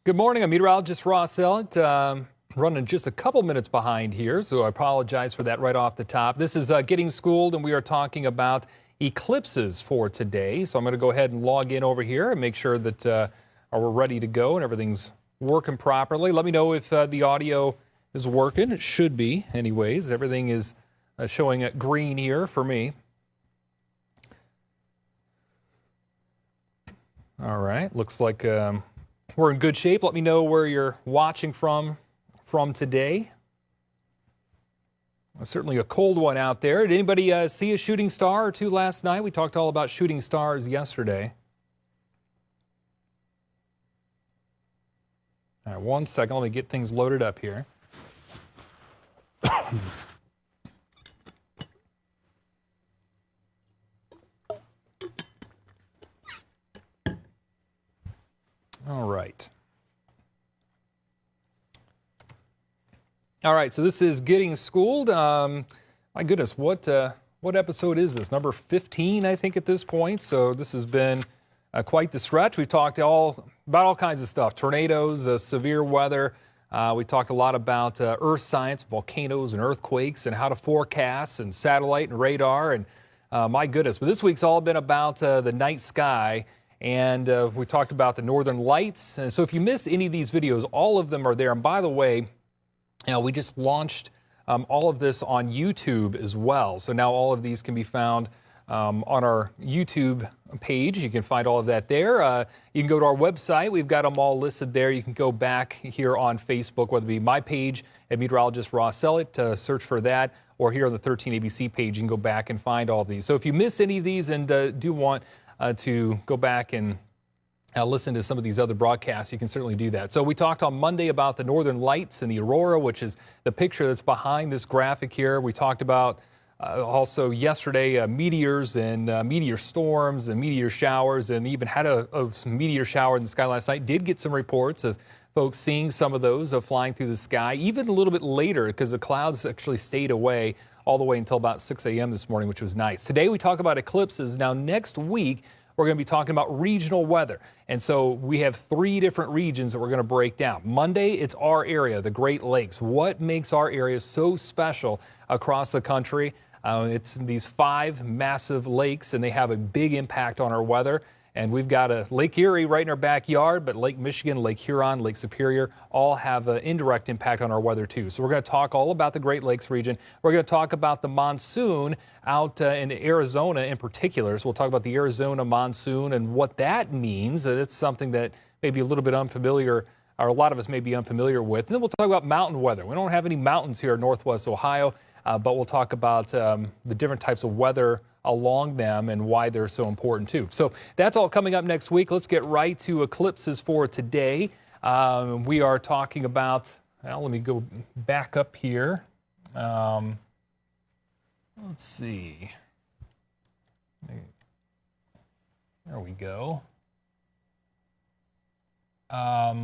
Good morning. I'm meteorologist Ross Ellett. Running just a couple minutes behind here, so I apologize for that right off the top. This is Getting Schooled, and we are talking about eclipses for today. So I'm going to go ahead and log in over here and make sure that we're ready to go and everything's working properly. Let me know if the audio is working. It should be anyways. Everything is showing green here for me. All right, looks like we're in good shape. Let me know where you're watching from today. Certainly a cold one out there. Did anybody see a shooting star or two last night? We talked all about shooting stars yesterday. All right, 1 second. Let me get things loaded up here. All right. All right, so this is Getting Schooled. My goodness, what episode is this? Number 15, I think, at this point. So this has been quite the stretch. We've talked about all kinds of stuff, tornadoes, severe weather. We talked a lot about earth science, volcanoes and earthquakes, and how to forecast, and satellite and radar. And my goodness, but this week's all been about the night sky. And we talked about the northern lights. And so if you missed any of these videos, all of them are there. And by the way, we just launched all of this on YouTube as well. So now all of these can be found on our YouTube page. You can find all of that there. You can go to our website. We've got them all listed there. You can go back here on Facebook, whether it be my page at Meteorologist Ross Ellett, search for that, or here on the 13 ABC page, you can go back and find all of these. So if you miss any of these and do want to go back and listen to some of these other broadcasts, you can certainly do that. So we talked on Monday about the northern lights and the aurora, which is the picture that's behind this graphic here. We talked about also yesterday meteors and meteor storms and meteor showers, and even had a meteor shower in the sky last night. Did get some reports of folks seeing some of those flying through the sky, even a little bit later, because the clouds actually stayed away all the way until about 6 a.m. this morning, which was nice. Today we talk about eclipses. Now next week, we're going to be talking about regional weather. And so we have 3 different regions that we're going to break down. Monday, it's our area, the Great Lakes. What makes our area so special across the country? It's these 5 massive lakes, and they have a big impact on our weather. And we've got a Lake Erie right in our backyard, but Lake Michigan, Lake Huron, Lake Superior all have an indirect impact on our weather too. So we're going to talk all about the Great Lakes region. We're going to talk about the monsoon out in Arizona in particular. So we'll talk about the Arizona monsoon and what that means. It's something that may be a little bit unfamiliar, or a lot of us may be unfamiliar with. And then we'll talk about mountain weather. We don't have any mountains here in Northwest Ohio, but we'll talk about the different types of weather along them and why they're so important too. So that's all coming up next week. Let's get right to eclipses for today. We are talking about, well, let me go back up here. Let's see. There we go. Let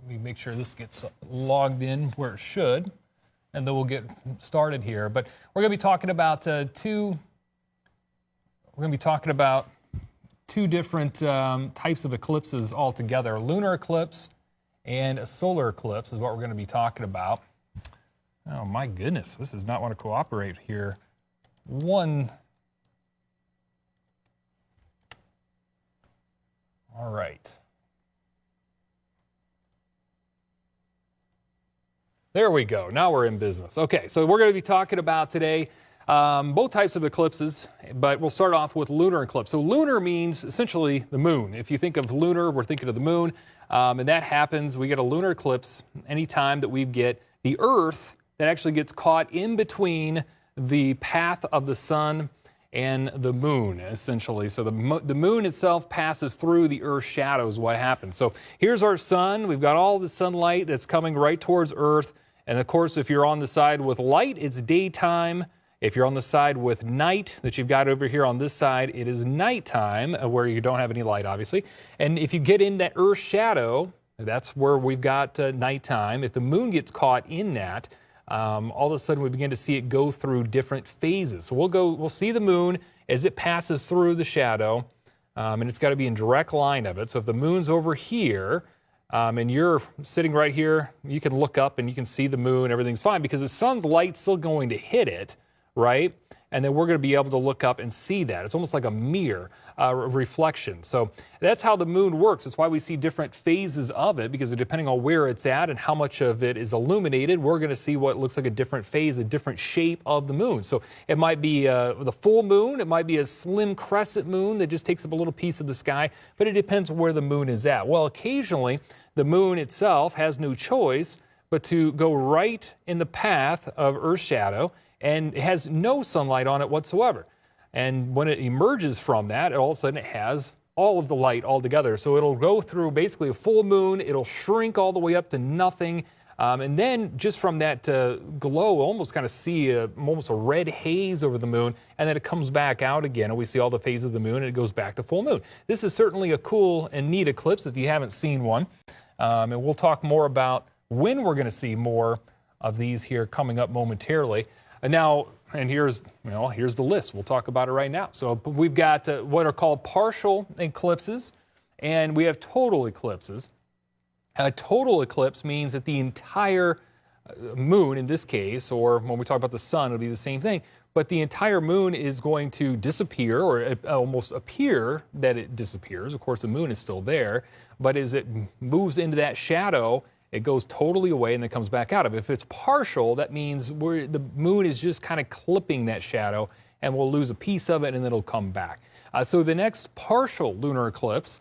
me make sure this gets logged in where it should, and then we'll get started here. But we're going to be talking about two different types of eclipses altogether. A lunar eclipse and a solar eclipse is what we're going to be talking about. Oh my goodness, this does not want to cooperate here. All right. There we go. Now we're in business. Okay, so we're going to be talking about today both types of eclipses, but we'll start off with lunar eclipse. So lunar means essentially the moon. If you think of lunar, we're thinking of the moon, and that happens, we get a lunar eclipse anytime that we get the Earth that actually gets caught in between the path of the sun and the moon, essentially. So the moon itself passes through the Earth's shadow is what happens. So here's our sun. We've got all the sunlight that's coming right towards Earth. And of course, if you're on the side with light, it's daytime. If you're on the side with night that you've got over here on this side, it is nighttime, where you don't have any light, obviously. And if you get in that Earth shadow, that's where we've got nighttime. If the moon gets caught in that, all of a sudden we begin to see it go through different phases. So we'll see the moon as it passes through the shadow. and it's got to be in direct line of it. So if the moon's over here, and you're sitting right here, you can look up and you can see the moon, everything's fine because the sun's light's still going to hit it, right? And then we're going to be able to look up and see that. It's almost like a mirror reflection. So that's how the moon works. That's why we see different phases of it, because depending on where it's at and how much of it is illuminated, we're going to see what looks like a different phase, a different shape of the moon. So it might be the full moon, it might be a slim crescent moon that just takes up a little piece of the sky, but it depends where the moon is at. Well, occasionally the moon itself has no choice but to go right in the path of Earth's shadow, and it has no sunlight on it whatsoever. And when it emerges from that, all of a sudden it has all of the light altogether. So it'll go through basically a full moon, it'll shrink all the way up to nothing, and then just from that glow, almost kind of see almost a red haze over the moon, and then it comes back out again, and we see all the phases of the moon, and it goes back to full moon. This is certainly a cool and neat eclipse if you haven't seen one. And we'll talk more about when we're going to see more of these here coming up momentarily. And here's the list. We'll talk about it right now. So we've got what are called partial eclipses, and we have total eclipses. A total eclipse means that the entire moon, in this case, or when we talk about the sun, it'll be the same thing, but the entire moon is going to disappear, or it almost appear that it disappears. Of course, the moon is still there, but as it moves into that shadow, it goes totally away and then comes back out of it. If it's partial, that means the moon is just kind of clipping that shadow, and we'll lose a piece of it and then it'll come back. So the next partial lunar eclipse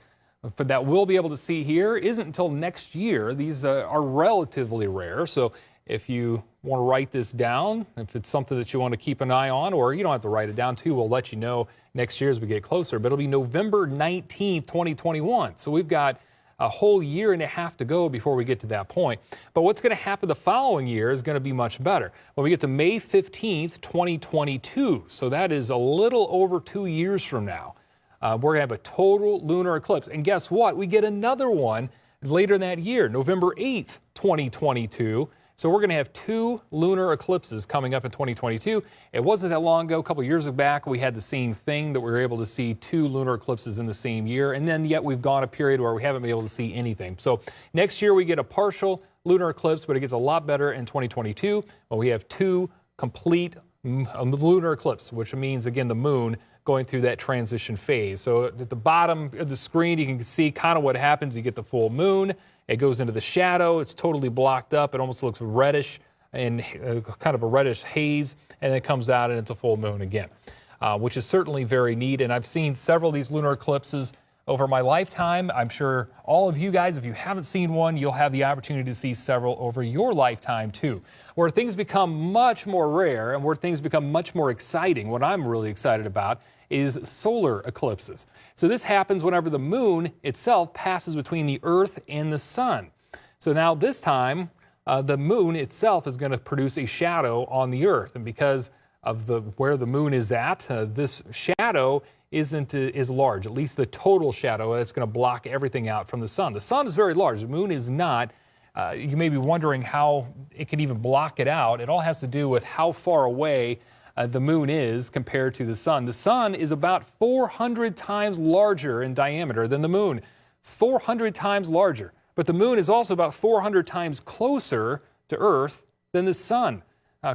that we'll be able to see here isn't until next year. These are relatively rare. So if you want to write this down, if it's something that you want to keep an eye on, or you don't have to write it down too, we'll let you know next year as we get closer. But it'll be November 19th, 2021. So we've got a whole year and a half to go before we get to that point. But what's going to happen the following year is going to be much better. When we get to May 15th, 2022, so that is a little over 2 years from now, we're going to have a total lunar eclipse. And guess what? We get another one later in that year, November 8th, 2022. So we're going to have 2 lunar eclipses coming up in 2022. It wasn't that long ago, a couple years back, we had the same thing, that we were able to see 2 lunar eclipses in the same year. And then yet we've gone a period where we haven't been able to see anything. So next year we get a partial lunar eclipse, but it gets a lot better in 2022 when we have 2 complete lunar eclipses, which means, again, the moon going through that transition phase. So at the bottom of the screen, you can see kind of what happens. You get the full moon. It goes into the shadow. It's totally blocked up. It almost looks reddish and kind of a reddish haze, and it comes out and it's a full moon again, which is certainly very neat. And I've seen several of these lunar eclipses over my lifetime. I'm sure all of you guys, if you haven't seen one, you'll have the opportunity to see several over your lifetime too. Where things become much more rare and where things become much more exciting, what I'm really excited about is solar eclipses. So this happens whenever the moon itself passes between the Earth and the sun. So now this time, the moon itself is going to produce a shadow on the Earth. And because of where the moon is at, this shadow isn't as large, at least the total shadow that's going to block everything out from the sun. The sun is very large, the moon is not. You may be wondering how it can even block it out. It all has to do with how far away the moon is compared to the sun. The sun is about 400 times larger in diameter than the moon. 400 times larger. But the moon is also about 400 times closer to Earth than the sun.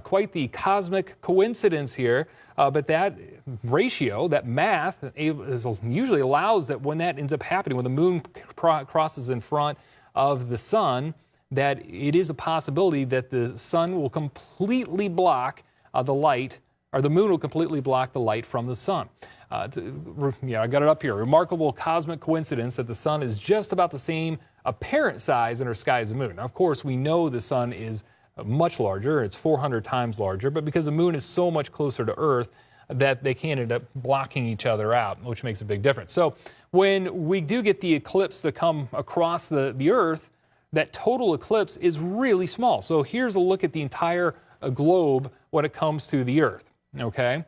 Quite the cosmic coincidence here, but that ratio, that math, usually allows that when that ends up happening, when the moon crosses in front of the sun, that it is a possibility that the sun will completely block the light, or the moon will completely block the light from the sun. I got it up here. Remarkable cosmic coincidence that the sun is just about the same apparent size in our sky as the moon. Now, of course, we know the sun is much larger. It's 400 times larger, but because the moon is so much closer to Earth, that they can end up blocking each other out, which makes a big difference. So when we do get the eclipse to come across the Earth, that total eclipse is really small. So here's a look at the entire globe when it comes to the Earth, okay?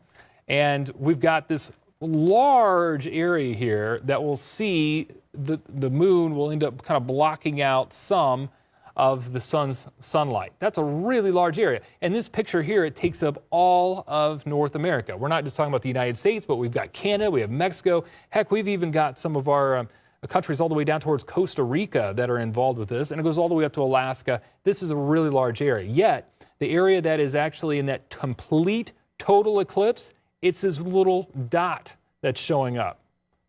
And we've got this large area here that will see the moon will end up kind of blocking out some of the sun's sunlight. That's a really large area. And this picture here, it takes up all of North America. We're not just talking about the United States, but we've got Canada, we have Mexico. Heck, we've even got some of our countries all the way down towards Costa Rica that are involved with this, and it goes all the way up to Alaska. This is a really large area. Yet, the area that is actually in that complete total eclipse, it's this little dot that's showing up.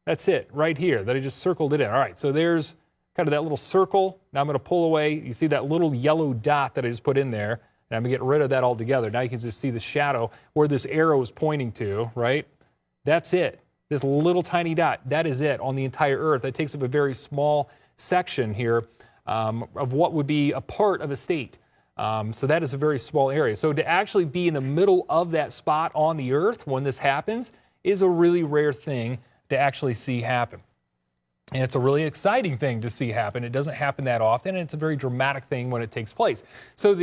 That's it, right here, that I just circled it in. All right, so there's kind of that little circle. Now I'm going to pull away. You see that little yellow dot that I just put in there, and I'm going to get rid of that altogether. Now you can just see the shadow where this arrow is pointing to, right? That's it. This little tiny dot, that is it on the entire Earth. That takes up a very small section here of what would be a part of a state. So that is a very small area. So to actually be in the middle of that spot on the Earth when this happens is a really rare thing to actually see happen. And it's a really exciting thing to see happen. It doesn't happen that often, and it's a very dramatic thing when it takes place. So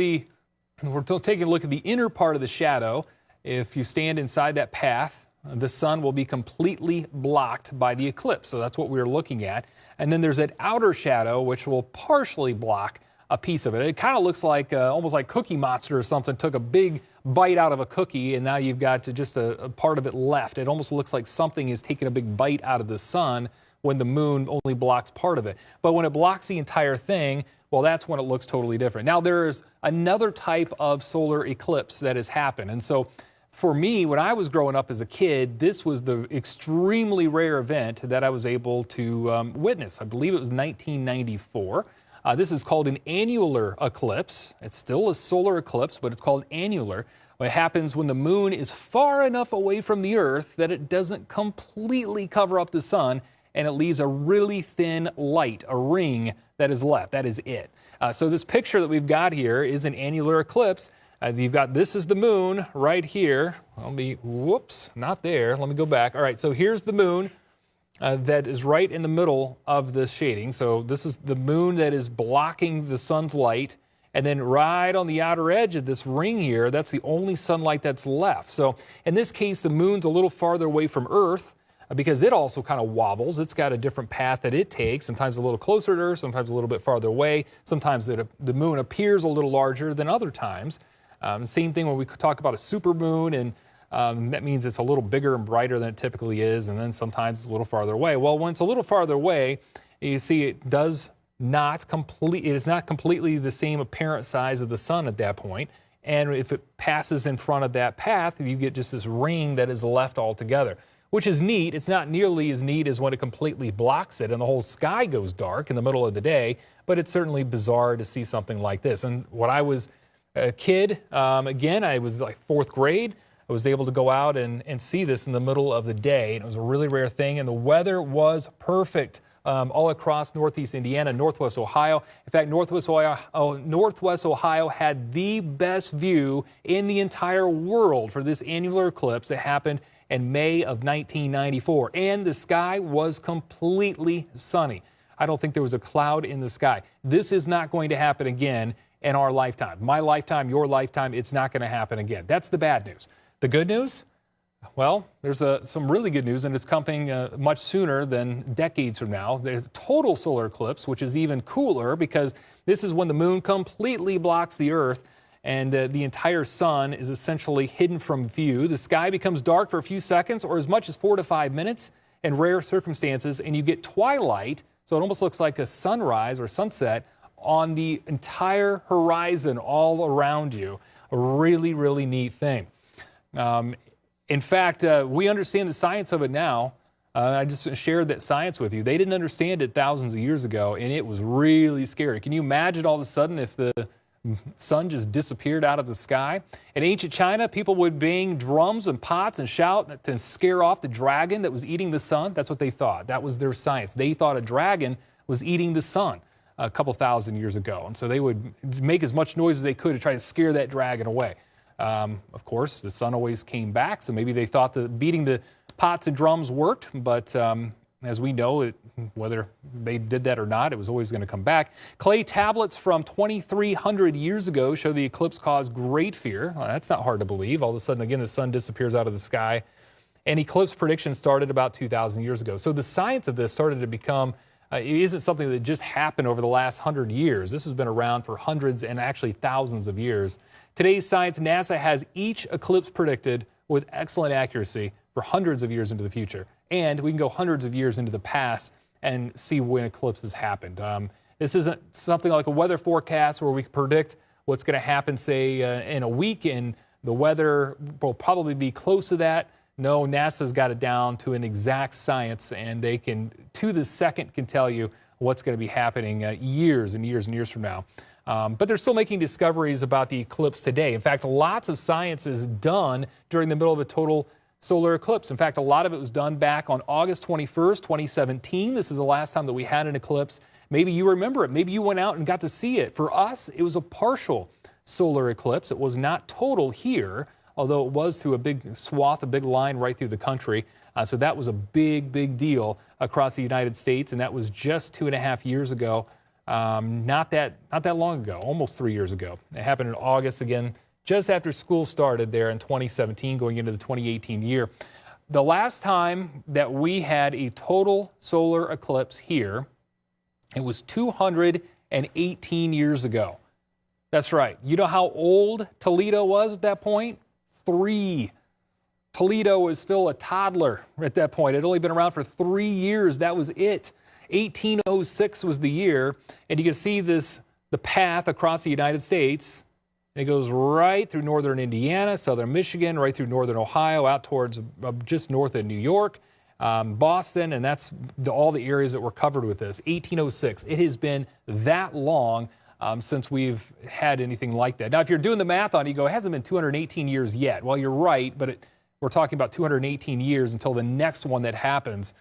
we're taking a look at the inner part of the shadow. If you stand inside that path, the sun will be completely blocked by the eclipse. So that's what we're looking at. And then there's that outer shadow, which will partially block a piece of it. It kind of looks like almost like Cookie Monster or something took a big bite out of a cookie, and now you've got just a part of it left. It almost looks like something is taking a big bite out of the sun when the moon only blocks part of it. But when it blocks the entire thing, well, that's when it looks totally different. Now, there's another type of solar eclipse that has happened. And so for me, when I was growing up as a kid, this was the extremely rare event that I was able to witness. I believe it was 1994. This is called an annular eclipse. It's still a solar eclipse, but it's called annular. It happens when the moon is far enough away from the Earth that it doesn't completely cover up the sun, and it leaves a really thin light, a ring that is left. That is it. So this picture that we've got here is an annular eclipse. You've got, this is the moon right here. Whoops, not there. Let me go back. All right, so here's the moon that is right in the middle of this shading. So this is the moon that is blocking the sun's light. And then right on the outer edge of this ring here, that's the only sunlight that's left. So in this case, the moon's a little farther away from Earth, because it also kind of wobbles. It's got a different path that it takes, sometimes a little closer to Earth, sometimes a little bit farther away. Sometimes the moon appears a little larger than other times. Same thing when we talk about a supermoon, and that means it's a little bigger and brighter than it typically is, and then sometimes it's a little farther away. Well, when it's a little farther away, you see it is not completely the same apparent size of the sun at that point. And if it passes in front of that path, you get just this ring that is left altogether, which is neat. It's not nearly as neat as when it completely blocks it and the whole sky goes dark in the middle of the day, but it's certainly bizarre to see something like this. And when I was a kid, again, I was like fourth grade, I was able to go out and see this in the middle of the day. And it was a really rare thing, and the weather was perfect all across northeast Indiana, northwest Ohio. In fact, northwest Ohio had the best view in the entire world for this annular eclipse that happened in May of 1994, and the sky was completely sunny. I don't think there was a cloud in the sky. This is not going to happen again in our lifetime. My lifetime, your lifetime, it's not going to happen again. That's the bad news. The good news? Well, there's some really good news, and it's coming much sooner than decades from now. There's a total solar eclipse, which is even cooler because this is when the moon completely blocks the Earth, and the entire sun is essentially hidden from view. The sky becomes dark for a few seconds or as much as 4 to 5 minutes in rare circumstances, and you get twilight, so it almost looks like a sunrise or sunset on the entire horizon all around you. A really, really neat thing. In fact, we understand the science of it now. I just shared that science with you. They didn't understand it thousands of years ago, and it was really scary. Can you imagine all of a sudden if the sun just disappeared out of the sky? In ancient China, people would bang drums and pots and shout to scare off the dragon that was eating the sun. That's what they thought. That was their science. They thought a dragon was eating the sun a couple thousand years ago. And so they would make as much noise as they could to try to scare that dragon away. Of course, the sun always came back, so maybe they thought that beating the pots and drums worked, but as we know, whether they did that or not, it was always going to come back. Clay tablets from 2,300 years ago show the eclipse caused great fear. Well, that's not hard to believe. All of a sudden, again, the sun disappears out of the sky, and eclipse predictions started about 2,000 years ago. So the science of this started to become It isn't something that just happened over the last 100 years. This has been around for hundreds and actually thousands of years. Today's science, NASA has each eclipse predicted with excellent accuracy for hundreds of years into the future. And we can go hundreds of years into the past and see when eclipses happened. This isn't something like a weather forecast where we can predict what's going to happen, say, in a week, and the weather will probably be close to that. No, NASA's got it down to an exact science, and they can, to the second, can tell you what's going to be happening years and years and years from now. But they're still making discoveries about the eclipse today. In fact, lots of science is done during the middle of a total solar eclipse. In fact, a lot of it was done back on August 21st, 2017. This is the last time that we had an eclipse. Maybe you remember it. Maybe you went out and got to see it. For us, it was a partial solar eclipse. It was not total here, although it was through a big swath, a big line right through the country. So that was a big, big deal across the United States, and that was just 2.5 years ago. Not that long ago, almost 3 years ago. It happened in August again, just after school started there in 2017, going into the 2018 year. The last time that we had a total solar eclipse here, it was 218 years ago. That's right. You know how old Toledo was at that point? 3. Toledo was still a toddler at that point. It had only been around for 3 years. That was it. 1806 was the year, and you can see the path across the United States. And it goes right through northern Indiana, southern Michigan, right through northern Ohio, out towards just north of New York, Boston, and that's all the areas that were covered with this. 1806. It has been that long since we've had anything like that. Now, if you're doing the math on it, you go, it hasn't been 218 years yet. Well, you're right, but we're talking about 218 years until the next one that happens,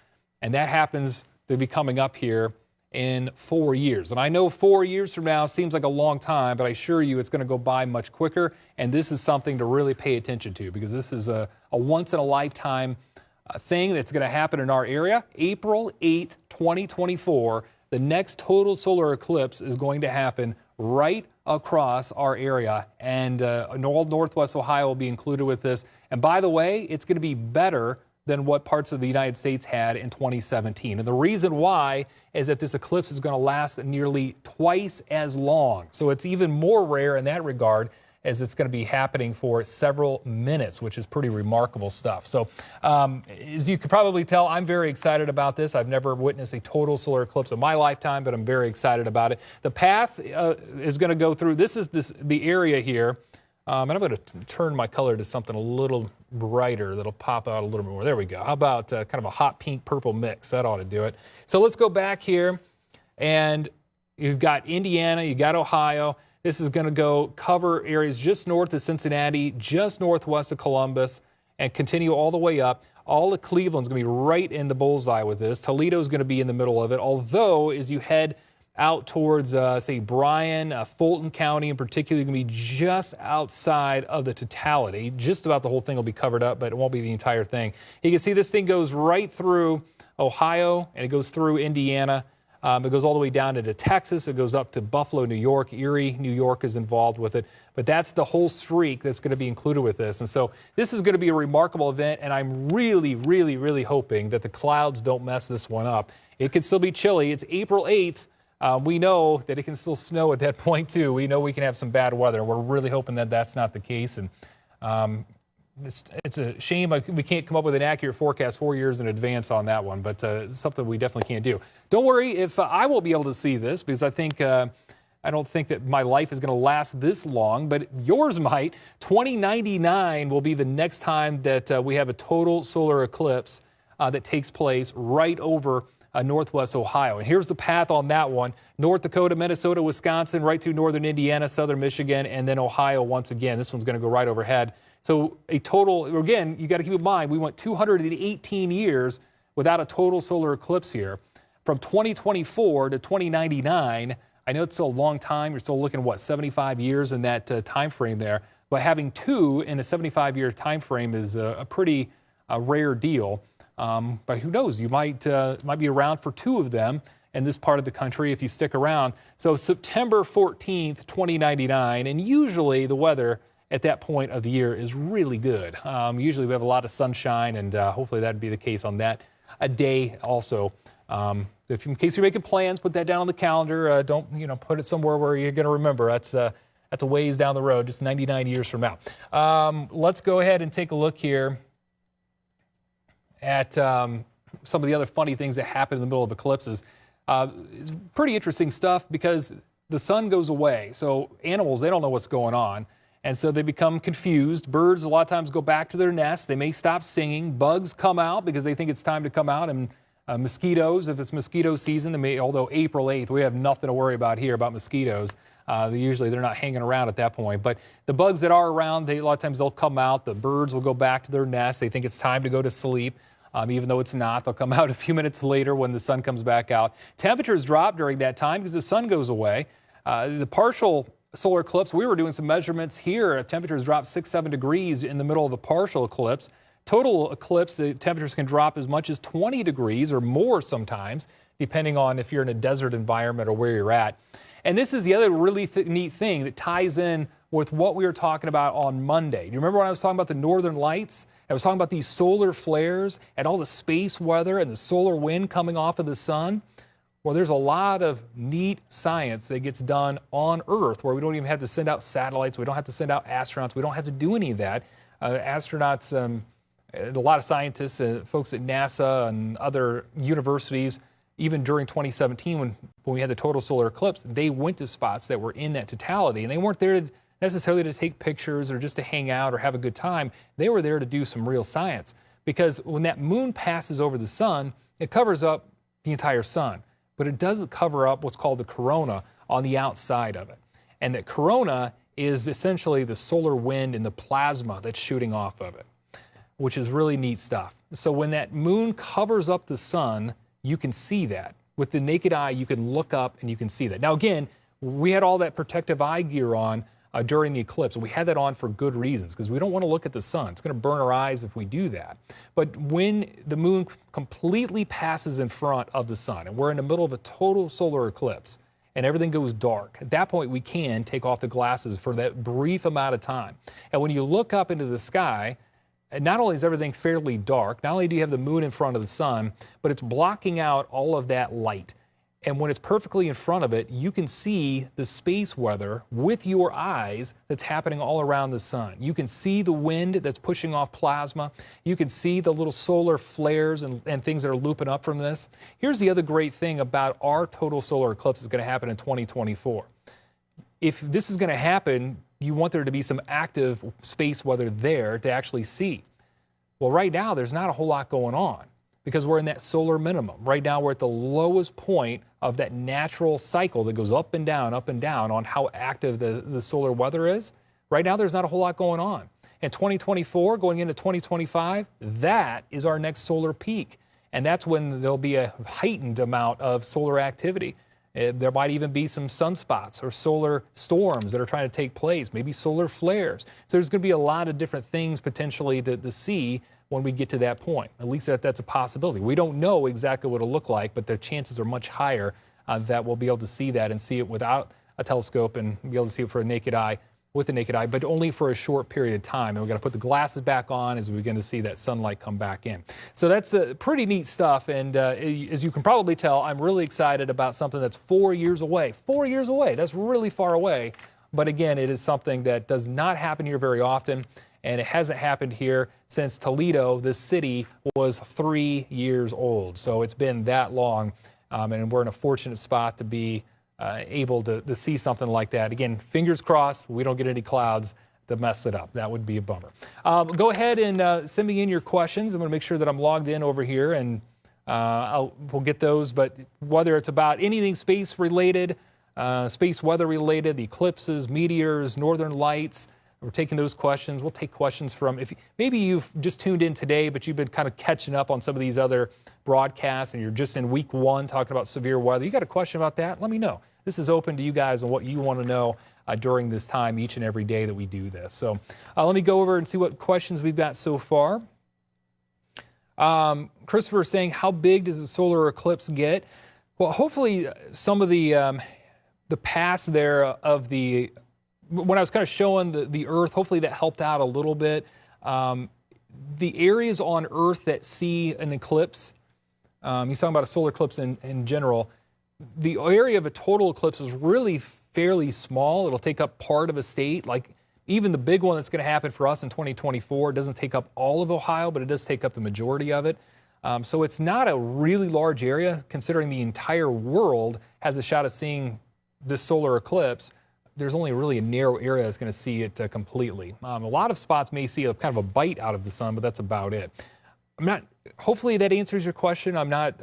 and that happens to be coming up here in 4 years. And I know 4 years from now seems like a long time, but I assure you it's going to go by much quicker, and this is something to really pay attention to because this is a once-in-a-lifetime thing that's going to happen in our area. April 8th, 2024, the next total solar eclipse is going to happen right across our area, and all Northwest Ohio will be included with this. And by the way, it's going to be better than what parts of the United States had in 2017. And the reason why is that this eclipse is going to last nearly twice as long. So it's even more rare in that regard, as it's going to be happening for several minutes, which is pretty remarkable stuff. So as you could probably tell, I'm very excited about this. I've never witnessed a total solar eclipse in my lifetime, but I'm very excited about it. The path is going to go through, this is the area here. And I'm going to turn my color to something a little brighter that'll pop out a little bit more. There we go. How about kind of a hot pink purple mix? That ought to do it. So let's go back here, and you've got Indiana, you got Ohio. This is going to go cover areas just north of Cincinnati, just northwest of Columbus, and continue all the way up. All of Cleveland's going to be right in the bullseye with this. Toledo's going to be in the middle of it, although as you head out towards, say, Bryan, Fulton County in particular, going to be just outside of the totality. Just about the whole thing will be covered up, but it won't be the entire thing. You can see this thing goes right through Ohio, and it goes through Indiana. It goes all the way down into Texas. It goes up to Buffalo, New York. Erie, New York is involved with it. But that's the whole streak that's going to be included with this. And so this is going to be a remarkable event, and I'm really, really, really hoping that the clouds don't mess this one up. It could still be chilly. It's April 8th. We know that it can still snow at that point, too. We know we can have some bad weather. We're really hoping that that's not the case. And it's a shame we can't come up with an accurate forecast 4 years in advance on that one, but it's something we definitely can't do. Don't worry if I won't be able to see this, because I don't think that my life is going to last this long, but yours might. 2099 will be the next time that we have a total solar eclipse that takes place right over northwest Ohio. And here's the path on that one: North Dakota, Minnesota, Wisconsin, right through northern Indiana, southern Michigan, and then Ohio once again. This one's going to go right overhead. So a total, again, you got to keep in mind, we went 218 years without a total solar eclipse here. From 2024 to 2099, I know it's still a long time. You're still looking at, what, 75 years in that time frame there. But having two in a 75-year time frame is a pretty rare deal. But who knows? You might be around for two of them in this part of the country if you stick around. So September 14th, 2099, and usually the weather at that point of the year is really good. Usually we have a lot of sunshine, and hopefully that'd be the case on that day also. In case you're making plans, put that down on the calendar. Don't put it somewhere where you're going to remember. That's a ways down the road, just 99 years from now. Let's go ahead and take a look here at some of the other funny things that happen in the middle of eclipses. It's pretty interesting stuff because the sun goes away. So animals, they don't know what's going on. And so they become confused. Birds a lot of times go back to their nests. They may stop singing. Bugs come out because they think it's time to come out. And mosquitoes, if it's mosquito season, although April 8th, we have nothing to worry about here about mosquitoes. They're not hanging around at that point. But the bugs that are around, a lot of times they'll come out. The birds will go back to their nests. They think it's time to go to sleep. Even though it's not, they'll come out a few minutes later when the sun comes back out. Temperatures drop during that time because the sun goes away. The partial solar eclipse, we were doing some measurements here. Temperatures dropped 6-7 degrees in the middle of the partial eclipse. Total eclipse, the temperatures can drop as much as 20 degrees or more sometimes, depending on if you're in a desert environment or where you're at. And this is the other really neat thing that ties in with what we were talking about on Monday. You remember when I was talking about the northern lights? I was talking about these solar flares and all the space weather and the solar wind coming off of the sun. Well, there's a lot of neat science that gets done on Earth where we don't even have to send out satellites. We don't have to send out astronauts. We don't have to do any of that. Astronauts, a lot of scientists, folks at NASA and other universities, even during 2017 when we had the total solar eclipse, they went to spots that were in that totality. And they weren't there necessarily to take pictures or just to hang out or have a good time. They were there to do some real science. Because when that moon passes over the sun, it covers up the entire sun. But it doesn't cover up what's called the corona on the outside of it. And that corona is essentially the solar wind and the plasma that's shooting off of it, which is really neat stuff. So when that moon covers up the sun, you can see that. With the naked eye, you can look up and you can see that. Now again, we had all that protective eye gear on during the eclipse. We had that on for good reasons because we don't want to look at the sun. It's going to burn our eyes if we do that. But when the moon completely passes in front of the sun and we're in the middle of a total solar eclipse and everything goes dark, at that point we can take off the glasses for that brief amount of time. And when you look up into the sky, not only is everything fairly dark, not only do you have the moon in front of the sun, but it's blocking out all of that light. And when it's perfectly in front of it, you can see the space weather with your eyes that's happening all around the sun. You can see the wind that's pushing off plasma. You can see the little solar flares and things that are looping up from this. Here's the other great thing about our total solar eclipse that's going to happen in 2024. If this is going to happen, you want there to be some active space weather there to actually see. Well, right now, there's not a whole lot going on because we're in that solar minimum. Right now, we're at the lowest point of that natural cycle that goes up and down on how active the solar weather is. Right now, there's not a whole lot going on. In 2024, going into 2025, that is our next solar peak. And that's when there'll be a heightened amount of solar activity. There might even be some sunspots or solar storms that are trying to take place, maybe solar flares. So there's going to be a lot of different things potentially to see when we get to that point. At least that's a possibility. We don't know exactly what it'll look like, but the chances are much higher that we'll be able to see that and see it without a telescope and be able to see it for a naked eye, with a naked eye, but only for a short period of time. And we've got to put the glasses back on as we begin to see that sunlight come back in. So that's pretty neat stuff. And as you can probably tell, I'm really excited about something that's 4 years away. 4 years away, that's really far away. But again, it is something that does not happen here very often. And it hasn't happened here since Toledo, this city, was 3 years old. So it's been that long. And we're in a fortunate spot to be able to see something like that. Again, fingers crossed, we don't get any clouds to mess it up. That would be a bummer. Go ahead and send me in your questions. I'm going to make sure that I'm logged in over here, and we'll get those. But whether it's about anything space related, space weather related, the eclipses, meteors, northern lights, we're taking those questions. We'll take questions from, if maybe you've just tuned in today, but you've been kind of catching up on some of these other broadcasts and you're just in week 1 talking about severe weather. You got a question about that? Let me know. This is open to you guys and what you want to know during this time each and every day that we do this. So let me go over and see what questions we've got so far. Christopher is saying, how big does the solar eclipse get? Well, hopefully some of the past there of the, when I was kind of showing the Earth, hopefully that helped out a little bit. The areas on Earth that see an eclipse, he's talking about a solar eclipse in general. The area of a total eclipse is really fairly small. It'll take up part of a state. Like even the big one that's going to happen for us in 2024 doesn't take up all of Ohio, but it does take up the majority of it. So it's not a really large area, considering the entire world has a shot of seeing this solar eclipse. There's only really a narrow area that's going to see it completely. A lot of spots may see a kind of a bite out of the sun, but that's about it. Hopefully that answers your question. I'm not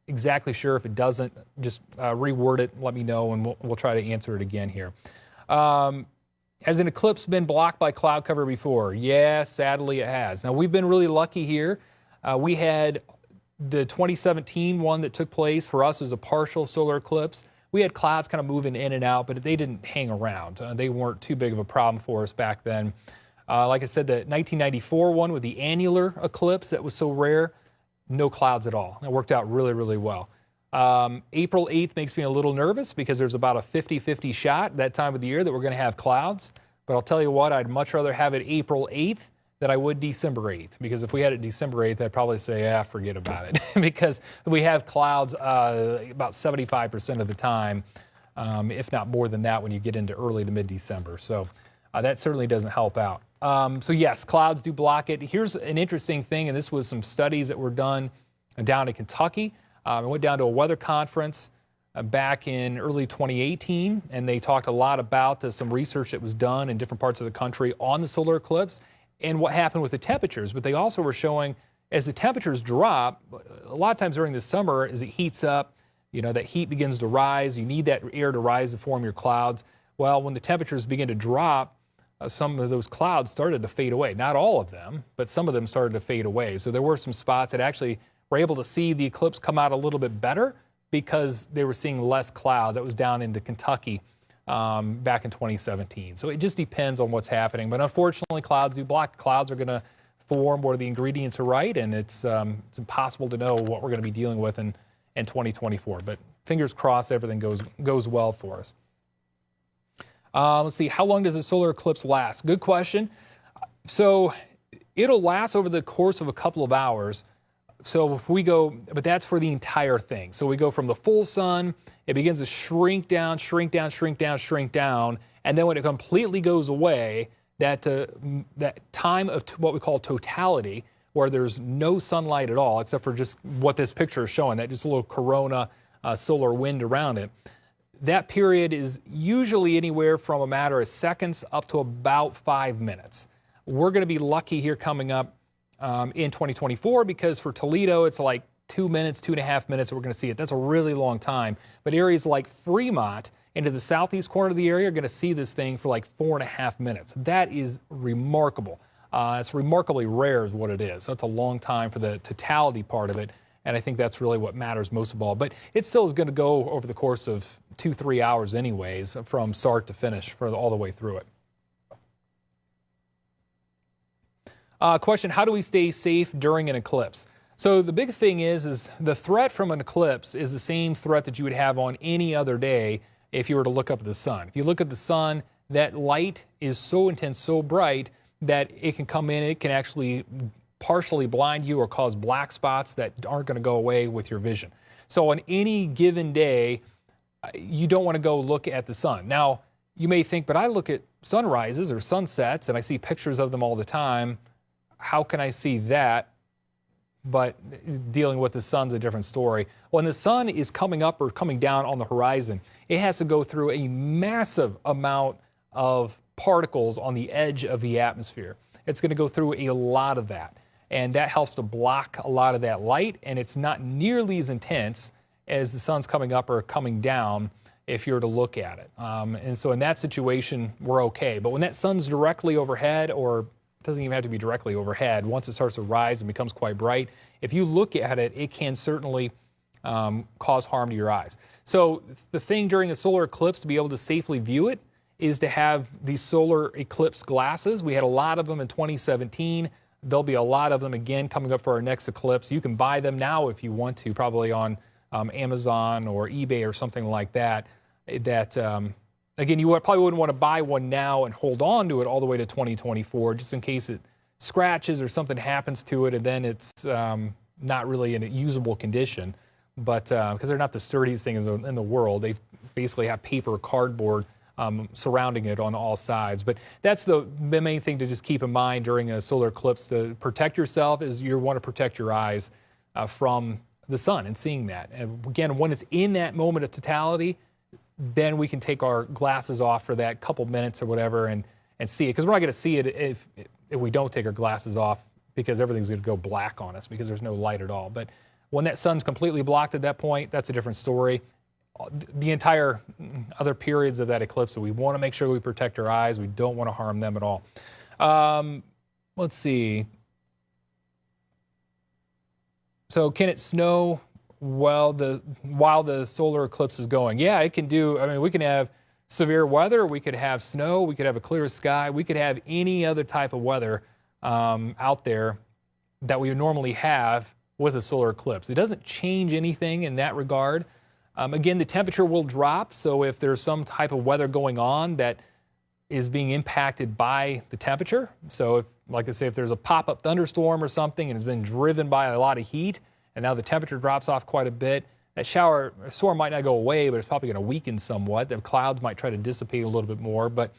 exactly sure. If it doesn't, just reword it, let me know, and we'll try to answer it again here. Has an eclipse been blocked by cloud cover before? Yeah, sadly it has. Now we've been really lucky here. We had the 2017 one that took place for us as a partial solar eclipse. We had clouds kind of moving in and out, but they didn't hang around. They weren't too big of a problem for us back then. Like I said, the 1994 one with the annular eclipse that was so rare, no clouds at all. It worked out really, really well. April 8th makes me a little nervous because there's about a 50-50 shot that time of the year that we're going to have clouds. But I'll tell you what, I'd much rather have it April 8th than I would December 8th. Because if we had it December 8th, I'd probably say, forget about it. Because we have clouds about 75% of the time, if not more than that when you get into early to mid-December. So that certainly doesn't help out. So yes, clouds do block it. Here's an interesting thing, and this was some studies that were done down in Kentucky. I went down to a weather conference back in early 2018, and they talked a lot about some research that was done in different parts of the country on the solar eclipse and what happened with the temperatures. But they also were showing as the temperatures drop, a lot of times during the summer, as it heats up, that heat begins to rise. You need that air to rise to form your clouds. Well, when the temperatures begin to drop, some of those clouds started to fade away. Not all of them, but some of them started to fade away. So there were some spots that actually were able to see the eclipse come out a little bit better because they were seeing less clouds. That was down into Kentucky back in 2017. So it just depends on what's happening. But unfortunately, clouds do block. Clouds are going to form where the ingredients are right, and it's impossible to know what we're going to be dealing with in 2024. But fingers crossed everything goes well for us. Let's see, how long does a solar eclipse last? Good question. So it'll last over the course of a couple of hours. So if we go, but that's for the entire thing. So we go from the full sun, it begins to shrink down, shrink down, shrink down, shrink down. And then when it completely goes away, that time of what we call totality, where there's no sunlight at all, except for just what this picture is showing, that just a little corona solar wind around it. That period is usually anywhere from a matter of seconds up to about 5 minutes. We're going to be lucky here coming up in 2024 because for Toledo, it's like 2 minutes, 2.5 minutes that we're going to see it. That's a really long time. But areas like Fremont into the southeast corner of the area are going to see this thing for like 4.5 minutes. That is remarkable. It's remarkably rare is what it is. So it's a long time for the totality part of it. And I think that's really what matters most of all. But it still is going to go over the course of 2-3 hours anyways, from start to finish, for all the way through it. Question, how do we stay safe during an eclipse? So the big thing is the threat from an eclipse is the same threat that you would have on any other day if you were to look up at the sun. If you look at the sun, that light is so intense, so bright, that it can come in, it can actually partially blind you or cause black spots that aren't going to go away with your vision. So on any given day, you don't want to go look at the sun. Now, you may think, but I look at sunrises or sunsets and I see pictures of them all the time. How can I see that? But dealing with the sun's a different story. When the sun is coming up or coming down on the horizon, it has to go through a massive amount of particles on the edge of the atmosphere. It's going to go through a lot of that. And that helps to block a lot of that light, and it's not nearly as intense as the sun's coming up or coming down if you were to look at it. And so in that situation, we're okay. But when that sun's directly overhead, or it doesn't even have to be directly overhead, once it starts to rise and becomes quite bright, if you look at it, it can certainly cause harm to your eyes. So the thing during a solar eclipse to be able to safely view it is to have these solar eclipse glasses. We had a lot of them in 2017. There'll be a lot of them again coming up for our next eclipse. You can buy them now if you want to, probably on Amazon or eBay or something like that. Again, you probably wouldn't want to buy one now and hold on to it all the way to 2024, just in case it scratches or something happens to it, and then it's not really in a usable condition, but because they're not the sturdiest things in the world. They basically have paper, cardboard surrounding it on all sides. But that's the main thing to just keep in mind during a solar eclipse to protect yourself is you want to protect your eyes from the sun and seeing that. And again, when it's in that moment of totality, then we can take our glasses off for that couple minutes or whatever and see it. Because we're not going to see it if we don't take our glasses off, because everything's going to go black on us because there's no light at all. But when that sun's completely blocked at that point, that's a different story. The entire other periods of that eclipse, so we want to make sure we protect our eyes. We don't want to harm them at all. Let's see. So can it snow while the solar eclipse is going? Yeah, it can do. I mean, we can have severe weather. We could have snow. We could have a clear sky. We could have any other type of weather out there that we would normally have with a solar eclipse. It doesn't change anything in that regard. Again, the temperature will drop. So if there's some type of weather going on that is being impacted by the temperature. So if, like I say, if there's a pop-up thunderstorm or something and it's been driven by a lot of heat and now the temperature drops off quite a bit, that storm might not go away, but it's probably going to weaken somewhat. The clouds might try to dissipate a little bit more, but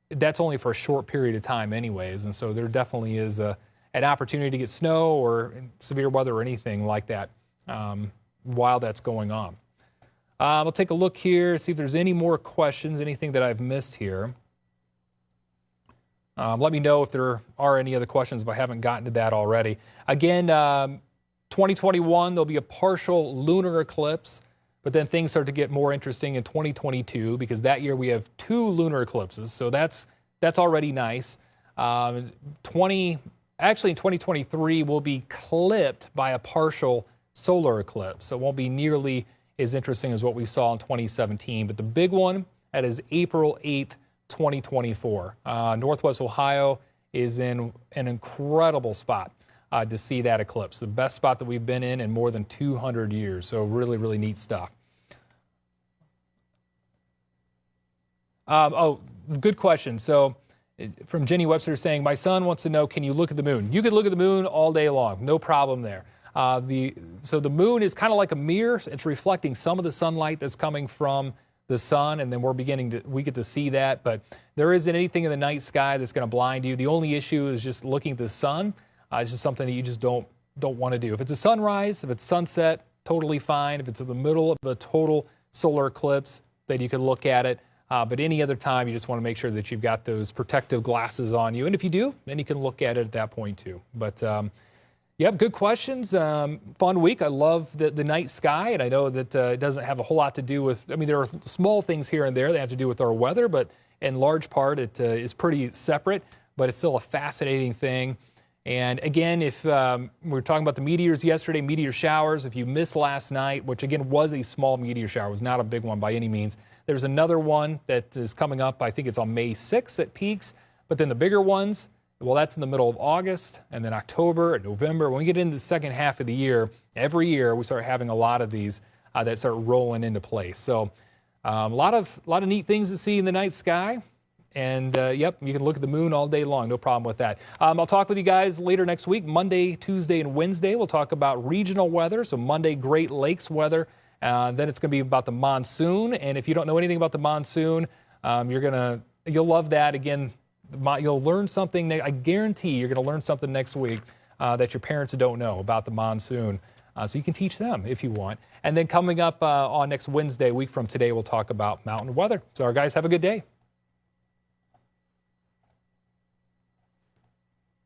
that's only for a short period of time anyways. And so there definitely is an opportunity to get snow or severe weather or anything like that while that's going on. We'll take a look here, see if there's any more questions, anything that I've missed here. Let me know if there are any other questions if I haven't gotten to that already. Again, 2021, there'll be a partial lunar eclipse, but then things start to get more interesting in 2022 because that year we have 2 lunar eclipses, so that's already nice. Actually, in 2023, we'll be clipped by a partial solar eclipse, so it won't be nearly as interesting as what we saw in 2017. But the big one, that is April 8th, 2024. Northwest Ohio is in an incredible spot to see that eclipse. The best spot that we've been in more than 200 years. So really, really neat stuff. Good question. So from Jenny Webster saying, my son wants to know, can you look at the moon? You can look at the moon all day long. No problem there. So the moon is kind of like a mirror. It's reflecting some of the sunlight that's coming from the sun, and then we get to see that, but there isn't anything in the night sky that's going to blind you. The only issue is just looking at the sun. It's just something that you just don't want to do. If it's a sunrise, if it's sunset, totally fine. If it's in the middle of a total solar eclipse, then you can look at it. But any other time, you just want to make sure that you've got those protective glasses on you. And if you do, then you can look at it at that point too. But yep, good questions. Fun week. I love the night sky, and I know that it doesn't have a whole lot to do with, I mean, there are small things here and there that have to do with our weather, but in large part, it is pretty separate, but it's still a fascinating thing. And again, if we were talking about the meteors yesterday, meteor showers, if you missed last night, which again was a small meteor shower, it was not a big one by any means. There's another one that is coming up, I think it's on May 6th at peaks, but then the bigger ones, well, that's in the middle of August, and then October and November. When we get into the second half of the year, every year we start having a lot of these that start rolling into place. So a lot of neat things to see in the night sky. And yep, you can look at the moon all day long, no problem with that. I'll talk with you guys later next week, Monday, Tuesday, and Wednesday. We'll talk about regional weather. So Monday, Great Lakes weather. Then it's going to be about the monsoon. And if you don't know anything about the monsoon, you'll love that. Again, you'll learn something. I guarantee you're going to learn something next week that your parents don't know about the monsoon. So you can teach them if you want. And then coming up on next Wednesday, a week from today, we'll talk about mountain weather. So our guys, have a good day.